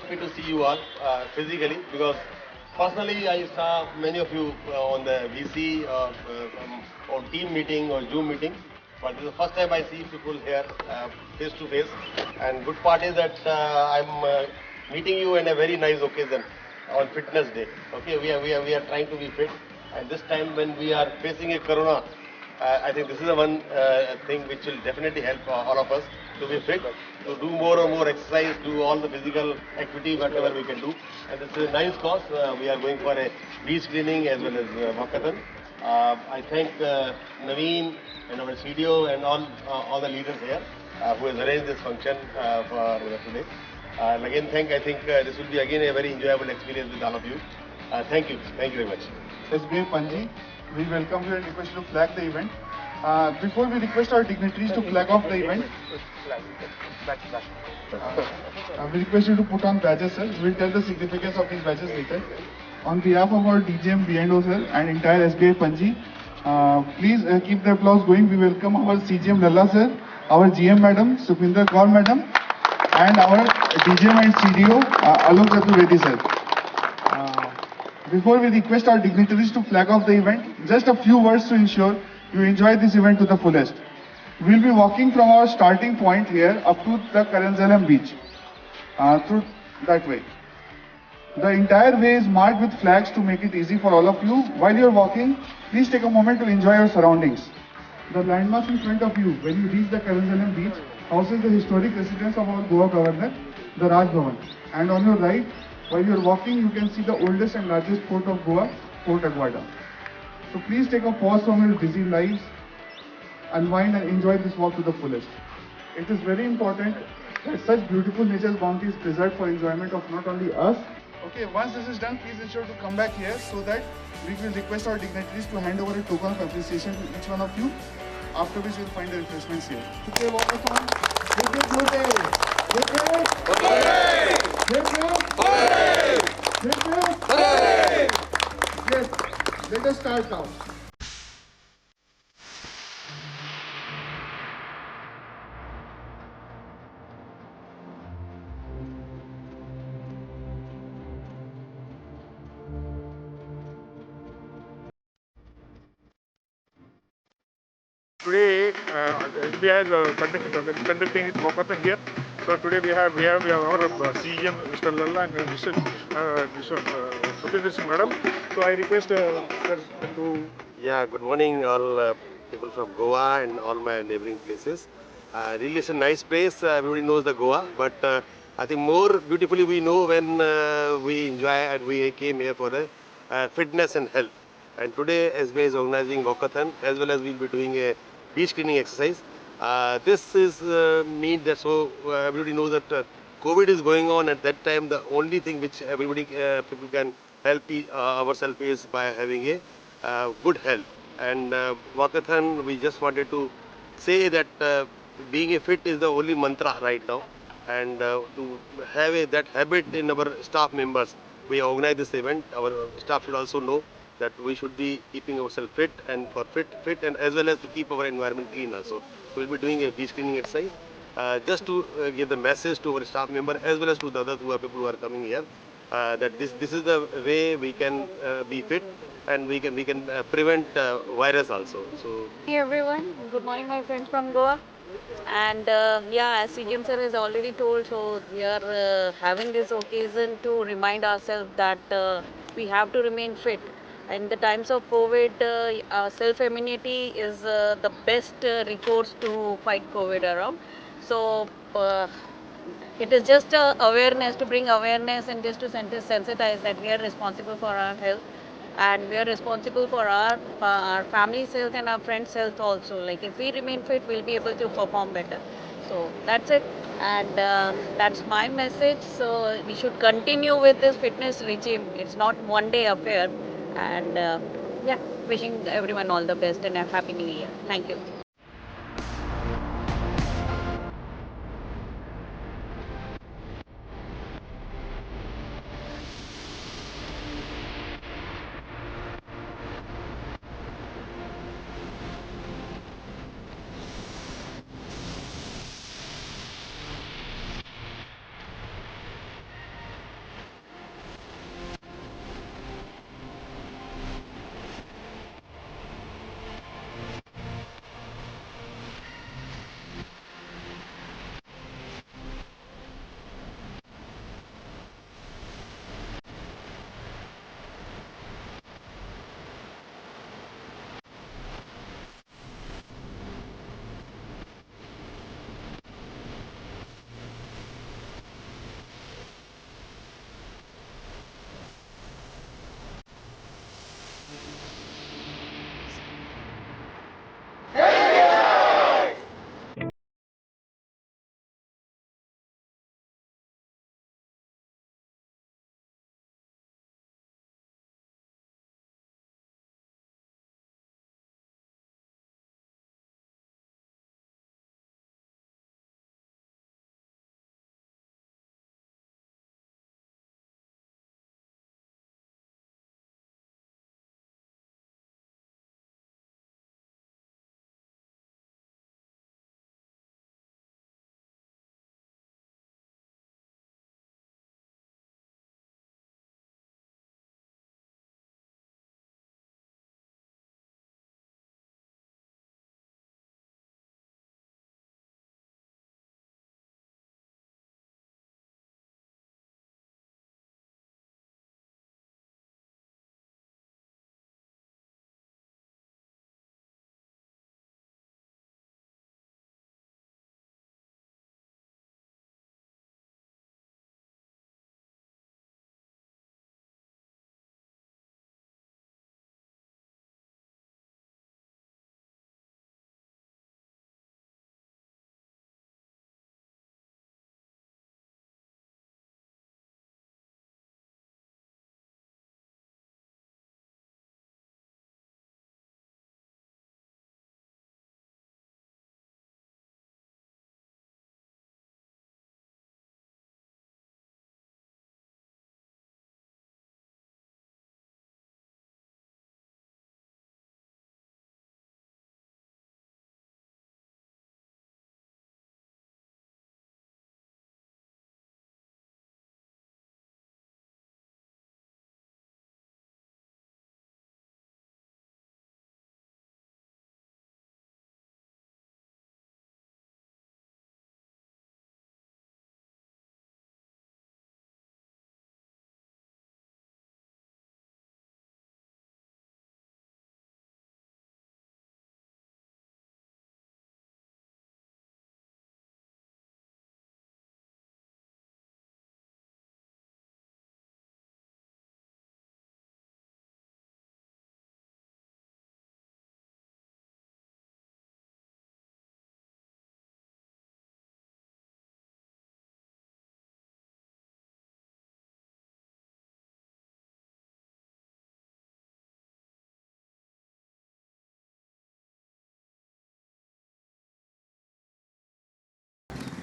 happy to see you all physically because personally I saw many of you on the VC or team meeting or Zoom meeting. But this is the first time I see people here face to face. And good part is that I'm meeting you in a very nice occasion on Fitness Day. Okay, we are trying to be fit. And this time when we are facing a corona, I think this is the one thing which will definitely help all of us to be fit, to do more and more exercise, do all the physical activity, whatever we can do. And this is a nice cause. We are going for a beach cleaning as well as walkathon. I thank Naveen and our CDO and all the leaders here who has arranged this function for today. And again, I think this will be again a very enjoyable experience with all of you. Thank you very much. SBI Panji, we welcome you and request you to flag the event. Before we request our dignitaries to flag off the event, we request you to put on badges, sir. We will tell the significance of these badges later. On behalf of our DGM, B&O, sir, and entire SBI Panji, please keep the applause going. We welcome our CGM Lalla, sir, our GM Madam, Sukhvinder Kaur Madam, and our DGM and CDO, Alok Chaturvedi, sir. Before we request our dignitaries to flag off the event, just a few words to ensure you enjoy this event to the fullest. We will be walking from our starting point here up to the Karanjalam beach, through that way. The entire way is marked with flags to make it easy for all of you. While you are walking, please take a moment to enjoy your surroundings. The landmarks in front of you when you reach the Karanjalam beach houses the historic residence of our Goa Governor, the Raj Bhavan. And on your right, while you are walking, you can see the oldest and largest port of Goa, Port Aguada. So please take a pause from your busy lives, unwind and enjoy this walk to the fullest. It is very important that such beautiful nature's bounty is preserved for enjoyment of not only us. Okay, once this is done, please ensure to come back here so that we will request our dignitaries to hand over a token of appreciation to each one of you, after which we will find the refreshments here. Okay, Walkathon. Yes, let us start now. Today, SBI is conducting its walkathon here. So today we have our CGM, Mr. Lalla, and Mr. Sukhvinder Singh Madam. So I request sir to. Yeah, good morning all people from Goa and all my neighboring places. Really it's a nice place, everybody knows the Goa, but I think more beautifully we know when we enjoy and we came here for the fitness and health. And today SBI is organizing walkathon as well as we will be doing a beach cleaning exercise. This is mean that so everybody knows that COVID is going on at that time. The only thing which everybody people can help ourselves is by having a good health. And walkathon, we just wanted to say that being a fit is the only mantra right now. And to have that habit in our staff members, we organize this event. Our staff should also know that we should be keeping ourselves fit and for fit and as well as to keep our environment clean also. So we'll be doing a beach cleaning exercise just to give the message to our staff member as well as to the other people who are coming here that this is the way we can be fit and we can prevent virus also. So hey everyone, good morning my friends from Goa. And yeah, as CGM sir has already told, so we are having this occasion to remind ourselves that we have to remain fit. In the times of COVID, self-immunity is the best recourse to fight COVID around. So it is just awareness, to bring awareness and just to sensitize that we are responsible for our health. And we are responsible for our family's health and our friends' health also. Like if we remain fit, we'll be able to perform better. So that's it, and that's my message. So we should continue with this fitness regime. It's not one day affair. And yeah, wishing everyone all the best and a happy new year. Thank you.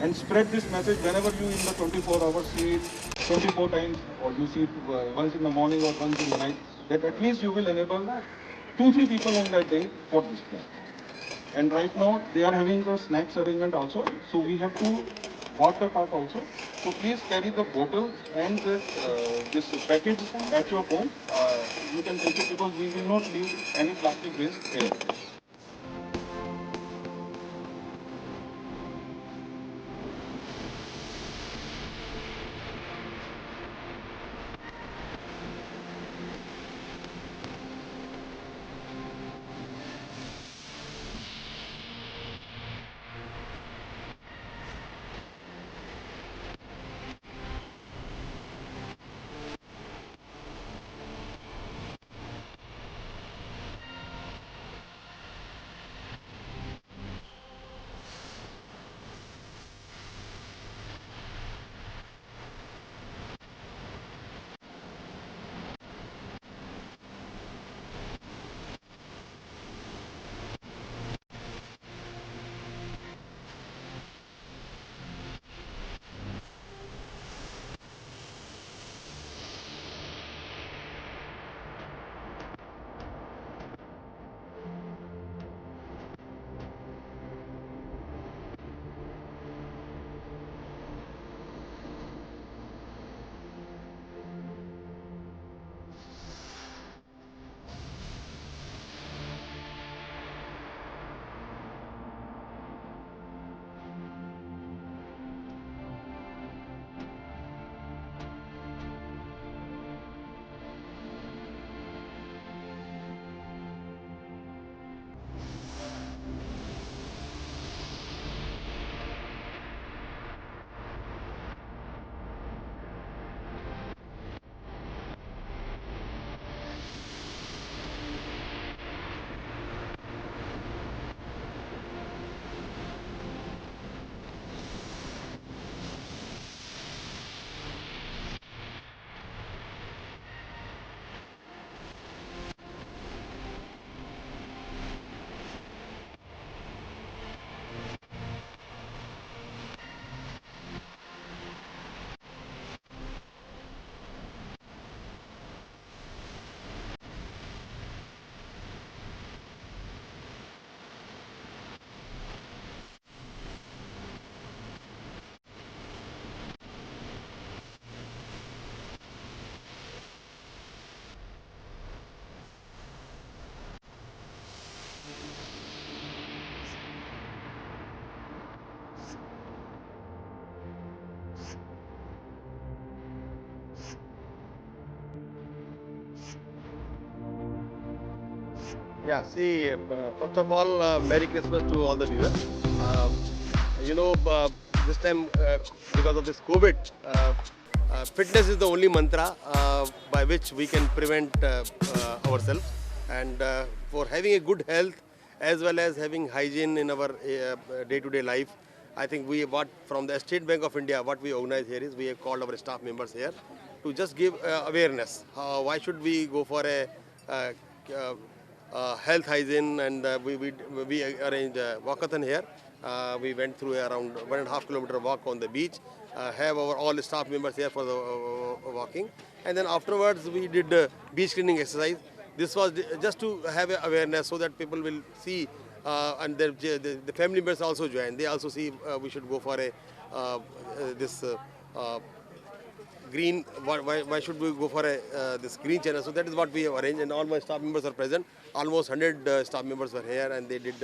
and spread this message whenever you in the 24 hours see it 24 times, or you see it once in the morning or once in the night, that at least you will enable 2-3 people on that day for this plan. And right now they are having the snacks arrangement also, so we have to water park also. So please carry the bottle and this package at your home. You can take it because we will not leave any plastic waste here. Yeah, see, first of all, Merry Christmas to all the viewers. Uh, you know, this time, because of this COVID, fitness is the only mantra by which we can prevent ourselves. And for having a good health as well as having hygiene in our day-to-day life, I think we, what from the State Bank of India, what we organize here is we have called our staff members here to just give awareness. Why should we go for a uh, uh, health hygiene, and we arranged a walkathon here. We went through around 1.5 kilometer walk on the beach, have our all staff members here for the walking, and then afterwards we did beach cleaning exercise. This was just to have a awareness so that people will see, and the family members also join. They also see we should go for a this green, why should we go for a this green channel? So that is what we have arranged, and all my staff members are present. Almost 100 staff members were here, and they did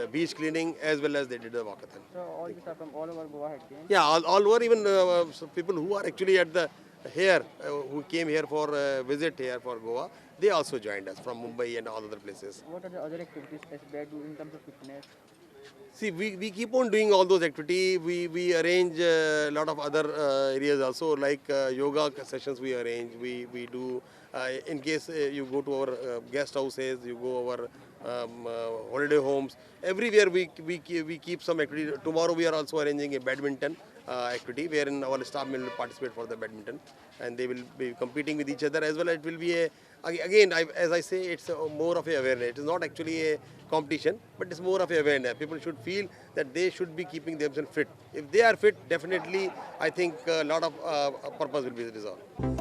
beach cleaning as well as they did the walkathon. So all these are from all over Goa had came. Yeah, all were, even so people who are actually at the here, who came here for visit here for Goa, they also joined us from Mumbai and all other places. What are the other activities SBI do in terms of fitness? See, we keep on doing all those activities. We arrange a lot of other areas also, like yoga sessions we arrange. We do, in case you go to our guest houses, you go our holiday homes. Everywhere we keep some activity. Tomorrow we are also arranging a badminton activity wherein our staff will participate for the badminton, and they will be competing with each other, as well as it will be a Again, as I say, it's more of a awareness. It is not actually a competition, but it's more of a awareness. People should feel that they should be keeping themselves fit. If they are fit, definitely, I think a lot of purpose will be resolved.